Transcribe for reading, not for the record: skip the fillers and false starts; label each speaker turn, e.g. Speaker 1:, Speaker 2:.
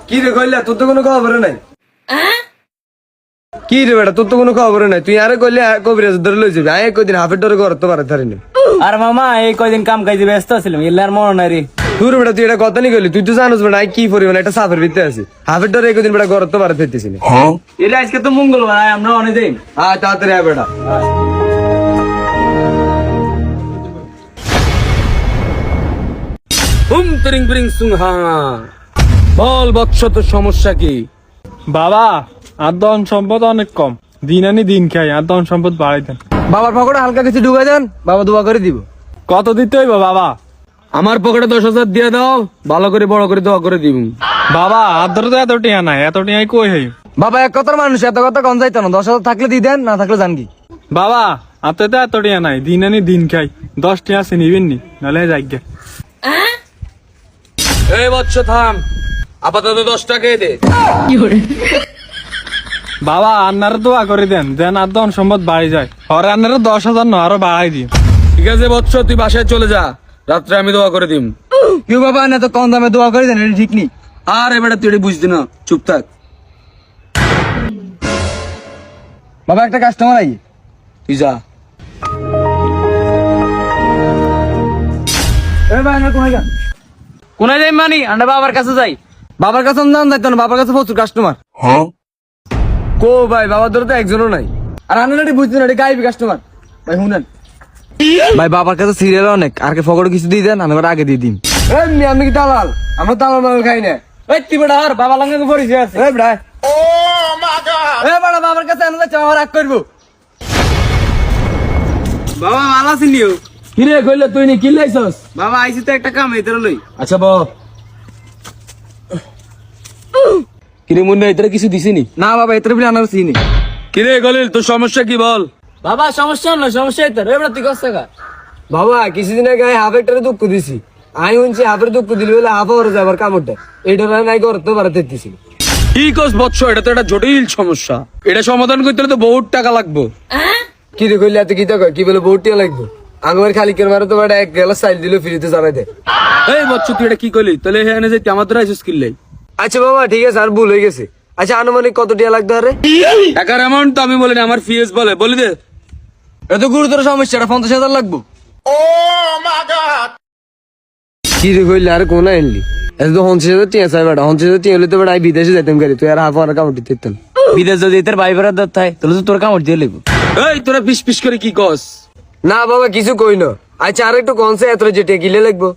Speaker 1: কি রে কইলা, তোর তো কোনো খবর নাই। কি রে বেটা, তোর তো কোনো খবর নাই। তুই আরে কইলে কবিরাজ ধরে লই যাবি, আয় কদিন হাফের ডরে ঘর তো পারে ধারিনি।
Speaker 2: আর মামা এই কয়দিন কাম কাজে ব্যস্ত ছিলাম, এলার মনে নাই রে।
Speaker 1: তুই বেটা, তুই এটা কথা নি কইলি, তুই তো জানোস বেটা কি পরিমাণ একটা সাফের ভিতরে আছি। হাফের ডরে কদিন বেটা ঘর তো পারে থাকতেছি না।
Speaker 2: এটা আজকে তো মঙ্গলবার, আমরা অনেক দিন।
Speaker 1: তাড়াতাড়ি আয় বেটা।
Speaker 3: বল বৎস, তোর সমস্যা কি?
Speaker 4: বাবা আর ধন সম্পদ অনেক কম, দিন আনি দিন খাই, আর ধন সম্পদ বাড়াই দেন।
Speaker 1: বাবার পকেটে হালকা কিছু ঢুকাই দেন, বাবা দোয়া করে দিব।
Speaker 4: কত দিতে হইব বাবা?
Speaker 3: আমার পকেটে 10,000 দিয়ে দাও, ভালো করে বড় করে দোয়া করে দিব।
Speaker 4: বাবা আর ধরে তো এত টিয়া নাই, এত টিয়াই কই হই।
Speaker 1: বাবা এক কথার মানুষ, এত কথা কম যাইতো না। 10,000 থাকলে দিয়ে দেন, না থাকলে জান কি।
Speaker 4: বাবা হাতে তো এত টিয়া নাই, দিন আনি দিন খাই, 10 টিয়া আছে নিবেন নি, নাহলে যাই গে।
Speaker 3: এই বৎস থাম, আপাতত 10 টাকাই দে।
Speaker 4: বাবা আন্নার দোয়া করে দেন, দেন আর ধন সম্পদ বাড়ি যায়। আর আন্নার 10,000 না আরো বাড়াই দিন।
Speaker 3: ঠিক আছে বৎস, তুই বাসায় চলে যা, রাত্রে আমি দোয়া করে দিম।
Speaker 1: কি বাবা, না তো কম দামে দোয়া করে দেন, এটা ঠিক নেই।
Speaker 3: আর এবারে তুই এটা বুঝতি না, চুপ থাক।
Speaker 1: বাবা একটা কাস্টমার আই,
Speaker 3: তুই যা।
Speaker 2: কোনায় যাই মানি, আমরা বাবার কাছে যাই।
Speaker 1: বাবার কাছে দাম যাইতো না, বাবার কাছে প্রচুর কাস্টমার। কো ভাই, বাবার ধরে তো একজনও নাই। আর আনাটি বুঝতে না, এটা গাইবি কাস্টমার ভাই। শুনেন ভাই, বাবার কাছে সিরিয়াল অনেক, আর কে ফকড়ে কিছু দিয়ে দেন, আমি আগে দিয়ে দিন। আমি কি দালাল? আমরা দালাল মাল খাই না।
Speaker 2: ওই তুই বেটা আর বাবা লঙ্গে পরিচয় আছে।
Speaker 1: বেড়া বাবার কাছে আনা যাচ্ছে, আমার রাগ করবো।
Speaker 2: বাবা ভালো আছেন নিও?
Speaker 3: কিরে কইলে তুই নি কি লাইছস?
Speaker 2: বাবা আইছি তো একটা কাম এদের লই।
Speaker 3: আচ্ছা ব কিরে মুন্না, এটারে কিছু দিছিনি?
Speaker 1: না বাবা, এত বলে আনার চিনি।
Speaker 3: কিরে গলিল, তোর সমস্যা কি বল?
Speaker 2: বাবা সমস্যা না, সমস্যা এদের। ওই বেটা তুই কষ্ট কর।
Speaker 1: বাবা কিছুদিন আগে হাফ একটারে দুঃখ দিছি। আমি শুনছি হাফের দুঃখ দিলে বলে হাফ ওর যাবার কামড়টা এইটা নাই করতে পারে তেত্রিছি।
Speaker 3: কি কস বৎস, এটা তো একটা জটিল সমস্যা। এটা সমাধান করতে হলে তো বহুত টাকা লাগবে।
Speaker 1: কি রে কইলে এত কিতা কয়, কি বলে বউটিয়া লাগবে? আঙ্গুর খালি কেন মারো, তোমার এক গেলা সাইল দিলে ফ্রিতে জানাই দে।
Speaker 3: এই বৎস, তুই এটা কি কইলি? তাহলে হ্যাঁ যে আমার দ্বারা আইসিস কিনলাই।
Speaker 1: আচ্ছা বাবা ঠিক আছে, আর ভুল হয়ে গেছে। আচ্ছা আনুমানিক কত টিয়া লাগতে পারে?
Speaker 3: টাকার অ্যামাউন্ট তো আমি বলিনি, আমার ফিএস বলি দে।
Speaker 1: এত গুরুতর সমস্যা, 50,000 লাগবো। কি রে কইলে, আর কোন আনলি? এত তো 50,000 টিয়া চাই বেটা। 50,000 টিয়া হলে তো বেটা বিদেশে যেতাম গাড়ি, তুই আর হাফ আর কামড় দিতেন।
Speaker 2: বিদেশ যদি তোর ভাই বেড়ার দর থাকে, তাহলে তো তোর কামড় দিয়ে লিখবো।
Speaker 3: এই তোরা পিস পিস করে কি কস?
Speaker 1: না বাবা কিছু কই না। আচ্ছা আর একটু কনসে এত যেটা গিলে লাগবো।